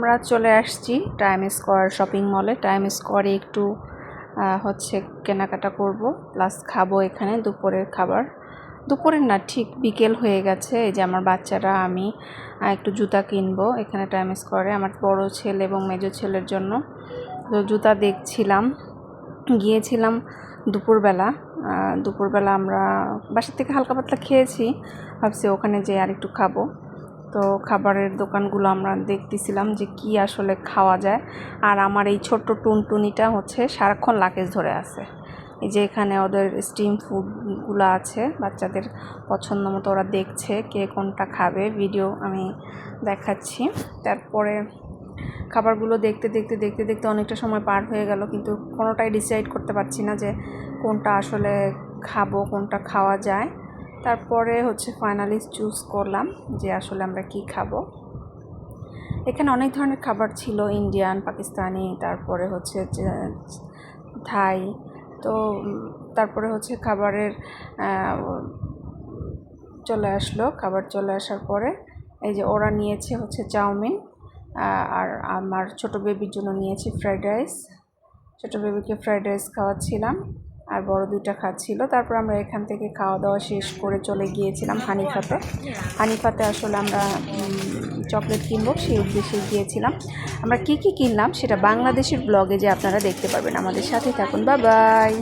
আমরা চলে আসছি টাইম স্কোয়ার শপিং মলে। টাইম স্কোয়ারে একটু হচ্ছে কেনাকাটা করব, প্লাস খাবো এখানে দুপুরের খাবার। দুপুরের না, ঠিক বিকেল হয়ে গেছে। এই যে আমার বাচ্চারা, আমি একটু জুতা কিনবো এখানে টাইম স্কোয়ারে আমার বড় ছেলে এবং মেজো ছেলের জন্য। তো জুতা দেখছিলাম, গিয়েছিলাম দুপুরবেলা। দুপুরবেলা আমরা বাসার থেকে হালকা পাতলা খেয়েছি, ভাবছি ওখানে যেয়ে আর একটু খাবো। তো খাবারের দোকানগুলো আমরা দেখতেছিলাম যে কি আসলে খাওয়া যায়। আর আমার এই ছোট্ট টুনটুনিটা হচ্ছে সারাক্ষণ লাকেজ ধরে আছে। এই যে এখানে ওদের স্টিম ফুডগুলো আছে, বাচ্চাদের পছন্দ মতো ওরা দেখছে কে কোনটা খাবে, ভিডিও আমি দেখাচ্ছি। তারপরে খাবারগুলো দেখতে দেখতে দেখতে দেখতে অনেকটা সময় পার হয়ে গেল, কিন্তু কোনোটাই ডিসাইড করতে পারছি না যে কোনটা আসলে খাবো, কোনটা খাওয়া যায়। তারপরে হচ্ছে ফাইনালি চুজ করলাম যে আসলে আমরা কি খাবো। এখানে অনেক ধরনের খাবার ছিল, ইন্ডিয়ান, পাকিস্তানি, তারপরে হচ্ছে থাই। তো তারপরে হচ্ছে খাবারের চলে আসলো। খাবার চলে আসার পরে এই যে ওরা নিয়েছে হচ্ছে চাউমিন, আর আমার ছোটো বেবির জন্য নিয়েছি ফ্রাইড রাইস। ছোটো বেবিকে ফ্রাইড রাইস খাওয়াচ্ছিলাম, আর বড় দুইটা খাচ্ছিল। তারপর আমরা এখান থেকে খাওয়া দাওয়া শেষ করে চলে গিয়েছিলাম হানিফাতে। হানিফাতে আসলে আমরা চকলেট কিনবো, সেই উদ্দেশ্যে গিয়েছিলাম। আমরা কি কি কিনলাম সেটা বাংলাদেশের ব্লগে যে আপনারা দেখতে পারবেন। আমাদের সাথে থাকুন, বাই বাই।